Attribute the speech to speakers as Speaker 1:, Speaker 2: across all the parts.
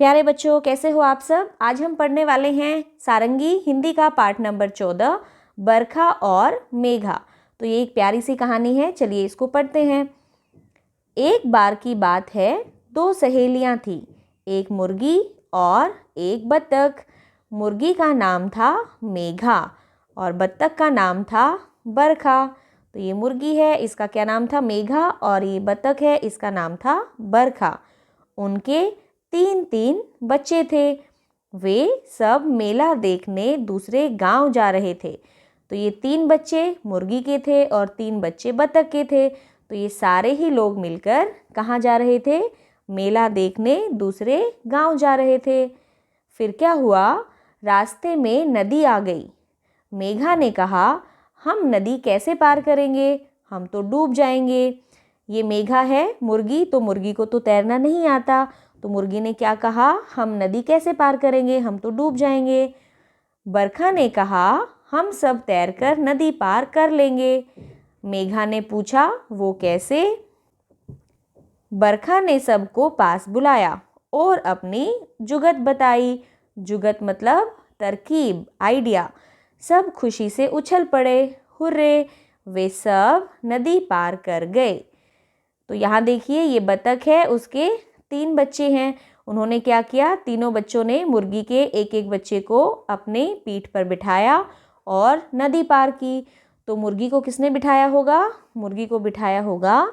Speaker 1: प्यारे बच्चों, कैसे हो आप सब। आज हम पढ़ने वाले हैं सारंगी हिंदी का पाठ नंबर 14 बरखा और मेघा। तो ये एक प्यारी सी कहानी है, चलिए इसको पढ़ते हैं। एक बार की बात है, दो सहेलियां थीं, एक मुर्गी और एक बत्तख। मुर्गी का नाम था मेघा और बत्तख का नाम था बरखा। तो ये मुर्गी है, इसका क्या नाम था मेघा, और ये बत्तख है, इसका नाम था बरखा। उनके तीन तीन बच्चे थे। वे सब मेला देखने दूसरे गांव जा रहे थे। तो ये तीन बच्चे मुर्गी के थे और तीन बच्चे बत्तख के थे। तो ये सारे ही लोग मिलकर कहाँ जा रहे थे? मेला देखने दूसरे गांव जा रहे थे। फिर क्या हुआ? रास्ते में नदी आ गई। मेघा ने कहा, हम नदी कैसे पार करेंगे, हम तो डूब जाएंगे। ये मेघा है मुर्गी, तो मुर्गी को तो तैरना नहीं आता। तो मुर्गी ने क्या कहा, हम नदी कैसे पार करेंगे, हम तो डूब जाएंगे। बरखा ने कहा, हम सब तैरकर नदी पार कर लेंगे। मेघा ने पूछा, वो कैसे? बरखा ने सबको पास बुलाया और अपनी जुगत बताई। जुगत मतलब तरकीब, आइडिया। सब खुशी से उछल पड़े, हुर्रे। वे सब नदी पार कर गए। तो यहाँ देखिए, ये बत्तख है, उसके तीन बच्चे हैं। उन्होंने क्या किया? तीनों बच्चों ने मुर्गी के एक एक बच्चे को अपने पीठ पर बिठाया और नदी पार की। तो मुर्गी को किसने बिठाया होगा? मुर्गी को बिठाया होगा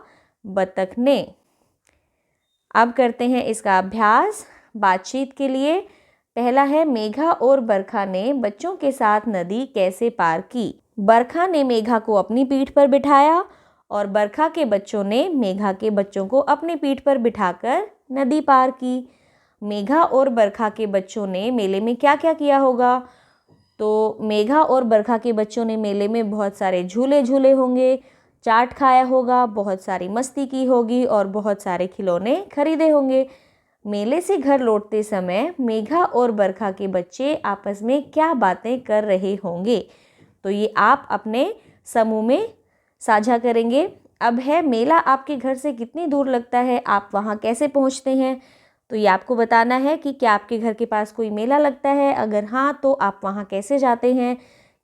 Speaker 1: बत्तख ने। अब करते हैं इसका अभ्यास बातचीत के लिए। पहला है, मेघा और बरखा ने बच्चों के साथ नदी कैसे पार की। बरखा ने मेघा को अपनी पीठ पर बिठाया और बरखा के बच्चों ने मेघा के बच्चों को अपनी पीठ पर बिठाकर नदी पार की। मेघा और बरखा के बच्चों ने मेले में क्या क्या किया होगा? तो मेघा और बरखा के बच्चों ने मेले में बहुत सारे झूले झूले होंगे, चाट खाया होगा, बहुत सारी मस्ती की होगी और बहुत सारे खिलौने खरीदे होंगे। मेले से घर लौटते समय मेघा और बरखा के बच्चे आपस में क्या बातें कर रहे होंगे? तो ये आप अपने समूह में साझा करेंगे। अब है, मेला आपके घर से कितनी दूर लगता है, आप वहाँ कैसे पहुँचते हैं? तो ये आपको बताना है कि क्या आपके घर के पास कोई मेला लगता है, अगर हाँ तो आप वहाँ कैसे जाते हैं।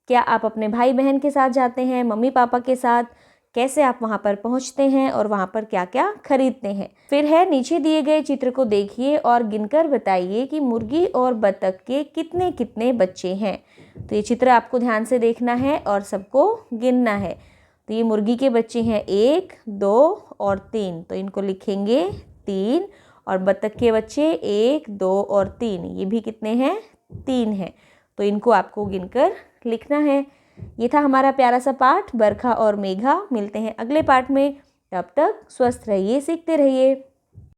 Speaker 1: क्या आप अपने भाई बहन के साथ जाते हैं, मम्मी पापा के साथ? कैसे आप वहाँ पर पहुँचते हैं और वहाँ पर क्या क्या खरीदते हैं? फिर है, नीचे दिए गए चित्र को देखिए और गिनकर बताइए कि मुर्गी और बत्तख के कितने कितने बच्चे हैं। तो ये चित्र आपको ध्यान से देखना है और सबको गिनना है। तो ये मुर्गी के बच्चे हैं 1, 2 और 3, तो इनको लिखेंगे 3। और बत्तख के बच्चे 1, 2 और 3, ये भी कितने हैं? 3 हैं। तो इनको आपको गिनकर लिखना है। ये था हमारा प्यारा सा पाठ बरखा और मेघा। मिलते हैं अगले पाठ में, तब तक स्वस्थ रहिए, सीखते रहिए।